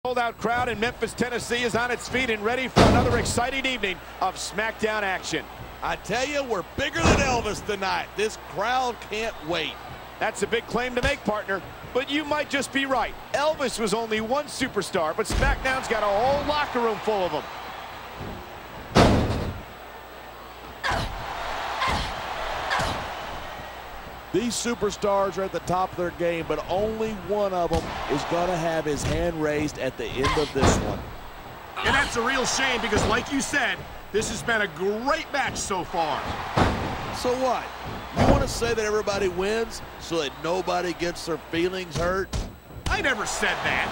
Sold-out crowd in Memphis, Tennessee is on its feet and ready for another exciting evening of SmackDown action. I tell you, we're bigger than Elvis tonight. This crowd can't wait. That's a big claim to make, partner, but you might just be right. Elvis was only one superstar, but SmackDown's got a whole locker room full of them. These superstars are at the top of their game, but only one of them is going to have his hand raised at the end of this one. And that's a real shame because, like you said, this has been a great match so far. So what? You want to say that everybody wins so that nobody gets their feelings hurt? I never said that.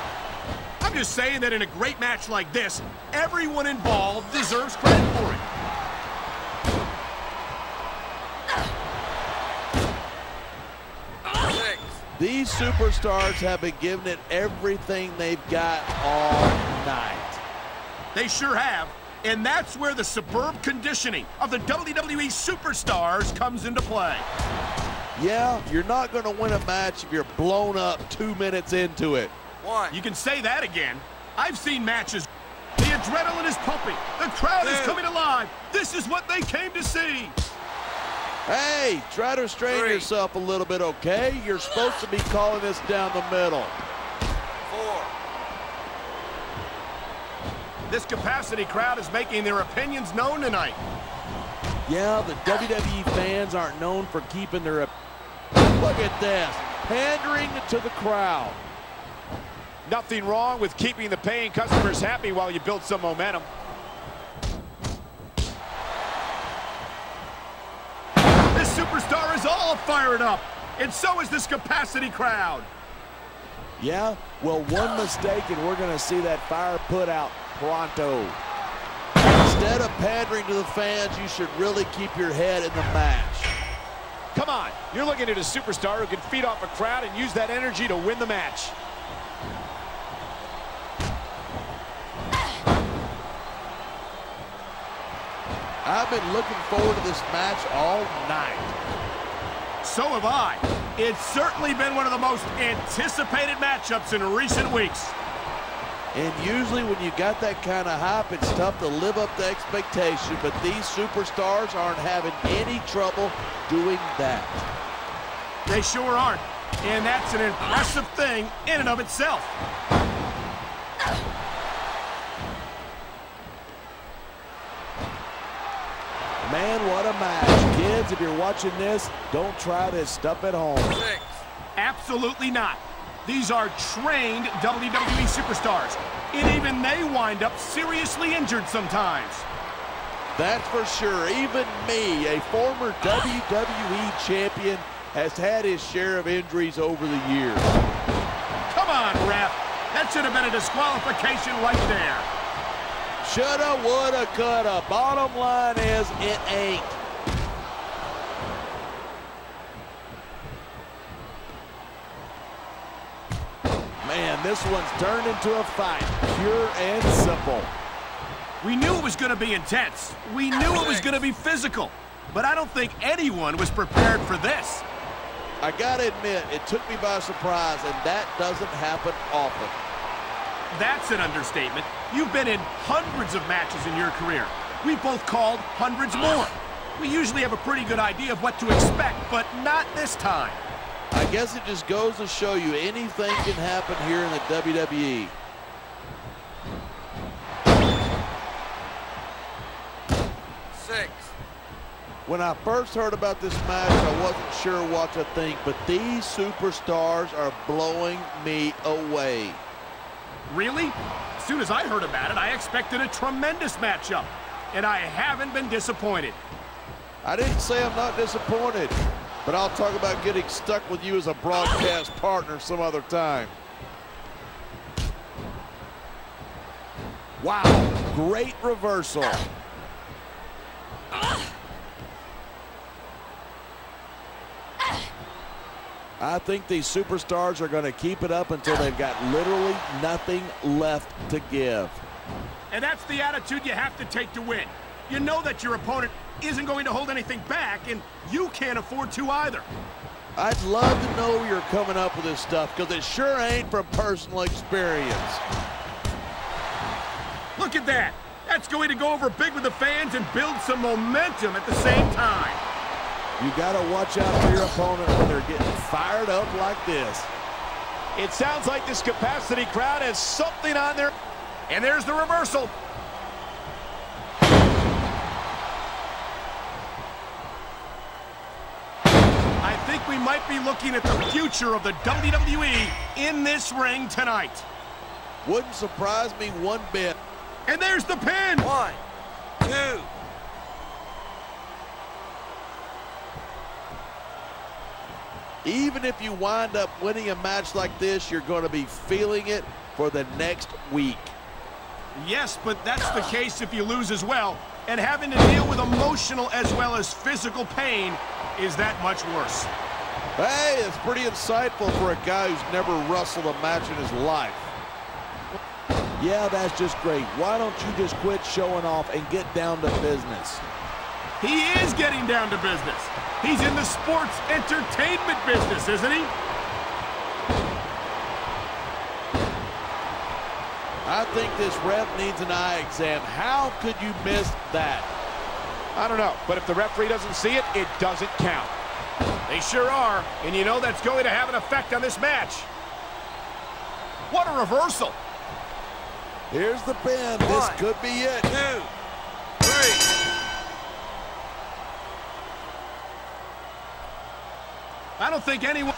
I'm just saying that in a great match like this, everyone involved deserves credit for it. These superstars have been giving it everything they've got all night. They sure have. And that's where the superb conditioning of the WWE superstars comes into play. Yeah, you're not going to win a match if you're blown up 2 minutes into it. You can say that again. I've seen matches. The adrenaline is pumping. The crowd is coming alive. This is what they came to see. Hey, try to restrain yourself a little bit, okay? You're supposed to be calling this down the middle. 4. This capacity crowd is making their opinions known tonight. Yeah, the WWE fans aren't known for keeping their... Look at this, pandering to the crowd. Nothing wrong with keeping the paying customers happy while you build some momentum. This superstar is all fired up, and so is this capacity crowd. Yeah, well, one mistake and we're going to see that fire put out pronto. Instead of pandering to the fans, you should really keep your head in the match. Come on, you're looking at a superstar who can feed off a crowd and use that energy to win the match. I've been looking forward to this match all night. So have I. It's certainly been one of the most anticipated matchups in recent weeks. And usually when you got that kind of hype, it's tough to live up to expectation, but these superstars aren't having any trouble doing that. They sure aren't, and that's an impressive thing in and of itself. Man, what a match. Kids, if you're watching this, don't try this stuff at home. 6. Absolutely not. These are trained WWE superstars, and even they wind up seriously injured sometimes. That's for sure. Even me, a former WWE champion, has had his share of injuries over the years. Come on, ref. That should have been a disqualification right there. Shoulda, woulda, coulda. Bottom line is, it ain't. Man, this one's turned into a fight, pure and simple. We knew it was going to be intense. We knew it was going to be physical. But I don't think anyone was prepared for this. I gotta admit, it took me by surprise, and that doesn't happen often. That's an understatement. You've been in hundreds of matches in your career. We've both called hundreds more. We usually have a pretty good idea of what to expect, but not this time. I guess it just goes to show you anything can happen here in the WWE. When I first heard about this match, I wasn't sure what to think, but these superstars are blowing me away. Really? As soon as I heard about it, I expected a tremendous matchup, and I haven't been disappointed. I didn't say I'm not disappointed, but I'll talk about getting stuck with you as a broadcast partner some other time. Wow, great reversal. I think these superstars are going to keep it up until they've got literally nothing left to give. And that's the attitude you have to take to win. You know that your opponent isn't going to hold anything back, and you can't afford to either. I'd love to know where you're coming up with this stuff, because it sure ain't from personal experience. Look at that. That's going to go over big with the fans and build some momentum at the same time. You got to watch out for your opponent when they're getting fired up like this. It sounds like this capacity crowd has something on their... And there's the reversal. I think we might be looking at the future of the WWE in this ring tonight. Wouldn't surprise me one bit. And there's the pin. 1, 2. Even if you wind up winning a match like this, you're going to be feeling it for the next week. Yes, but that's the case if you lose as well. And having to deal with emotional as well as physical pain is that much worse. Hey, it's pretty insightful for a guy who's never wrestled a match in his life. Yeah, that's just great. Why don't you just quit showing off and get down to business? He is getting down to business. He's in the sports entertainment business, isn't he? I think this ref needs an eye exam. How could you miss that? I don't know, but if the referee doesn't see it, it doesn't count. They sure are, and you know that's going to have an effect on this match. What a reversal. Here's the pin. This could be it. 2, 3. I don't think anyone...